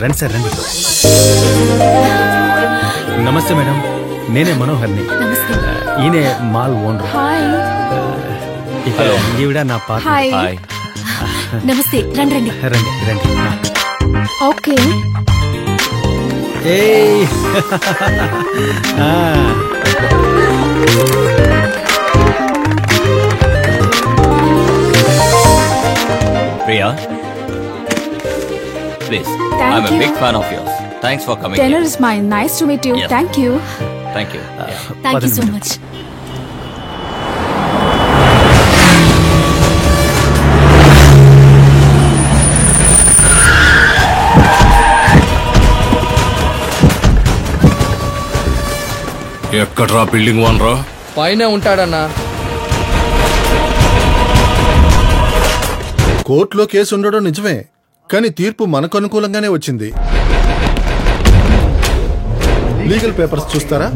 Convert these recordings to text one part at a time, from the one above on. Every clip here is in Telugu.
రండి సార్ రండి. నమస్తే మేడం, నేనే మనోహర్ని. ఈయనే మాల్ ఓనర్. ఈవిడ నా పాత. నమస్తే, రండి రండి రండి రండి. Okay. Priya, please. I'm a big fan of yours. Thanks for coming. Tenor is mine. Nice to meet you. Yes. Thank you. Thank you. Thank you so much. ఎక్కడ్రా బిల్డింగ్ ఓనరా? పైన ఉంటాడన్నా. కోర్టులో కేసు ఉండడం నిజమే, కానీ తీర్పు మనకు అనుకూలంగానే వచ్చింది. లీగల్ పేపర్స్ చూస్తారా?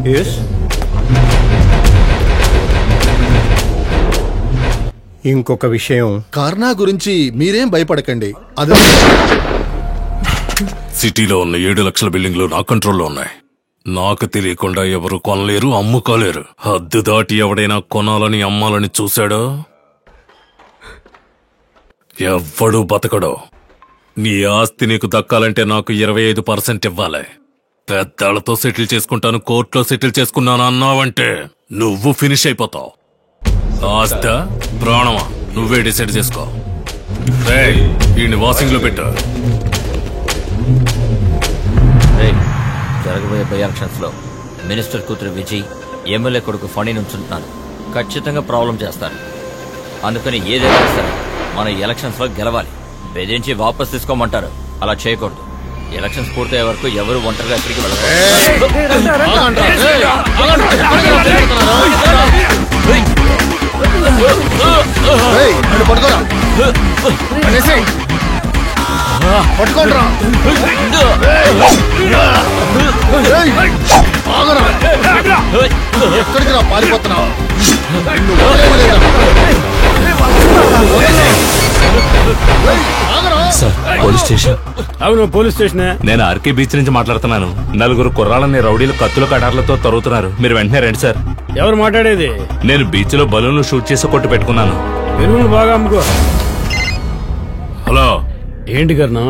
ఇంకొక విషయం, కార్నా గురించి మీరేం భయపడకండి. అదే సిటీలో ఉన్న 7 లక్షల బిల్డింగ్లు నా కంట్రోల్లో ఉన్నాయి. నాకు తెలియకుండా ఎవరు కొనలేరు, అమ్ముకోలేరు. హద్దు దాటి ఎవడైనా కొనాలని అమ్మాలని చూశాడో ఎవ్వడూ బతకడో. నీ ఆస్తి నీకు దక్కాలంటే నాకు 25% ఇవ్వాలి. పెద్దాళ్లతో సెటిల్ చేసుకుంటాను, కోర్టులో సెటిల్ చేసుకున్నాను అన్నావంటే నువ్వు ఫినిష్ అయిపోతావు. ఆస్త ప్రాణమా నువ్వే డిసైడ్ చేసుకో. వీడిని వాషింగ్ లో పెట్టు. జరగబోయే బై ఎలక్షన్స్ లో మినిస్టర్ కూతురు విజయ్, ఎమ్మెల్యే కొడుకు ఫణి నుంచుంటున్నాను. ఖచ్చితంగా ప్రాబ్లం చేస్తాను. అందుకని ఏదైనా సరే మన ఎలక్షన్స్ లో గెలవాలి. బెదిరించి వాపస్ తీసుకోమంటారు, అలా చేయకూడదు. ఎలక్షన్స్ పూర్తయ్యే వరకు ఎవరు ఒంటరిగా ఎక్కడికి వెళ్ళకూడదు. ఎక్కడికి రా పారిపోతున్నావు? Police station. అవును, పోలీస్ స్టేషన్. నేను ఆర్కే బీచ్ నుంచి మాట్లాడుతున్నాను. 4 కుర్రాళ్ళని రౌడీలు కత్తుల కటార్లతో తరుగుతున్నారు. మీరు వెంటనే రండి సార్. ఎవరు మాట్లాడేది? నేను బీచ్ లో బలూన్లు షూట్ చేసి కొట్టు పెట్టుకున్నాను. బెలూన్లు బాగా అమ్ముకో. హలో, ఏంటి కర్ణం,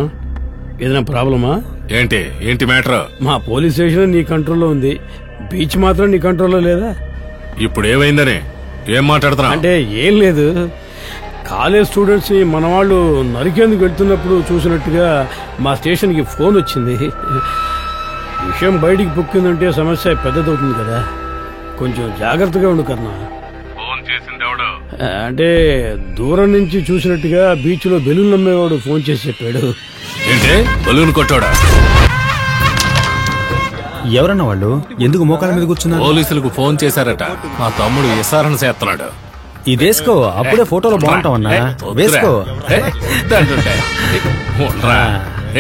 ఏదైనా ప్రాబ్లమా? ఏంటి ఏంటి మ్యాటర్? మా పోలీస్ స్టేషన్ నీ కంట్రోల్లో ఉంది, బీచ్ మాత్రం నీ కంట్రోల్లో లేదా? ఇప్పుడు ఏమైందని ఏం మాట్లాడుతున్నా? అంటే ఏం లేదు, కాలేజ్ స్టూడెంట్స్ ని మన వాళ్ళు నరికేందుకు వెళ్తున్నప్పుడు చూసినట్టుగా మా స్టేషన్కి ఫోన్ వచ్చింది. విషయం బయటికి పొక్కిందంటే సమస్య పెద్దదవుతుంది కదా, కొంచెం జాగ్రత్తగా ఉండు కర్ణ. అంటే దూరం నుంచి చూసినట్టుగా బీచ్ లో బెలూన్ అమ్మేవాడు ఫోన్ చేసి చెప్పాడు. ఏంటి బలూన్ కొట్టాడా? ఎవరన్నా వాళ్ళు? ఎందుకు మోకాల మీద కూర్చున్నారు? పోలీసులకు ఫోన్ చేశారట. మా తమ్ముడు విచారణ చేస్తున్నాడు. ఇదేసుకో, అప్పుడే ఫోటోలో బాగుంటావు అన్నా. వేసుకో.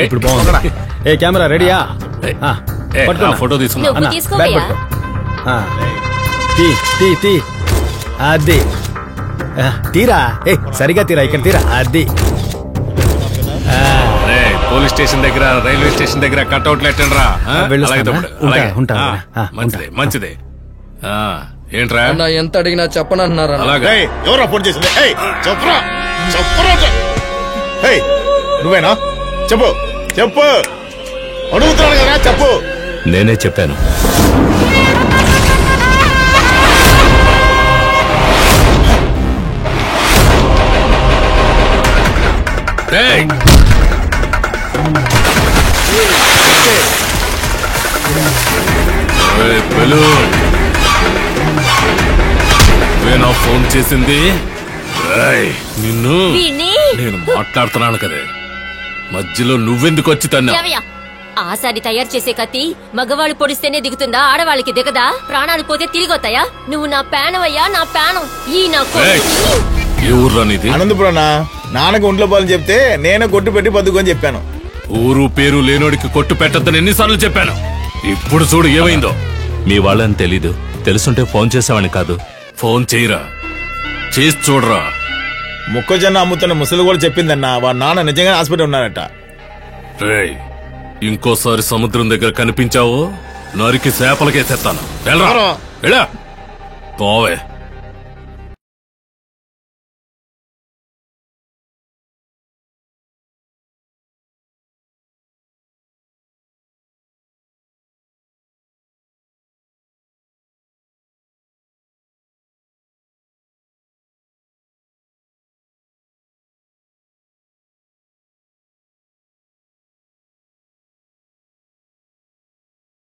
ఇప్పుడు బాగుంది. ఏ కెమెరా రెడీయా? ఫోటో తీసుకున్నా. అది తీరా, సరిగా తీరా, ఇక్కడ తీరా. అది పోలీస్ స్టేషన్ దగ్గర, రైల్వే స్టేషన్ దగ్గర కట్అవుట్లు ఎట్టండ్రా. మంచిదే మంచిదే. ఏంట్రా ఎంత అడిగినా చెప్పనంటున్నారా? ఎవరా ఫోన్ చేసింది? నువ్వేనా? చెప్పు చెప్పు, అడుగుతున్నాను కదా, చెప్పు. నేనే చెప్పాను. ఫోన్ చేసింది నిన్ను. నేను మాట్లాడుతున్నాను కదే, మధ్యలో నువ్వెందుకు వచ్చి తన్నా? ఆసారి తయారు చేసే కత్తి మగవాళ్ళు పొడిస్తేనే దిగుతుందా, ఆడవాళ్ళకి దిగదా? ప్రాణాలు పోతే తిరిగి వస్తాయా? నువ్వు నా పేనవయ్యా, నా పేనం. ఈ నా ఏ ఊర్లో నీది? అనంతపురం. నాన్నకు ఒంట్లో బాలని చెప్తే నేనే కొట్టు పెట్టి బతుకొని చెప్పాను. ఊరు పేరు లేనోడికి కొట్టు పెట్టద్దని ఎన్నిసార్లు చెప్పాను. ఇప్పుడు చూడు ఏమైందో. మీ వాళ్ళని తెలీదు, తెలుసుంటే ఫోన్ చేసావని కాదు. ఫోన్ చేయరా, చేసి చూడరా. మొక్కజొన్న అమ్ముతున్న ముసలి కూడా చెప్పిందన్నా, వాడు నాన్న నిజంగా హాస్పిటల్ ఉన్నారట. ఇంకోసారి సముద్రం దగ్గర కనిపించావో నరికి చేపలకేసేస్తాను. వెళ్ళరా, వెళ్ళా, పోవే.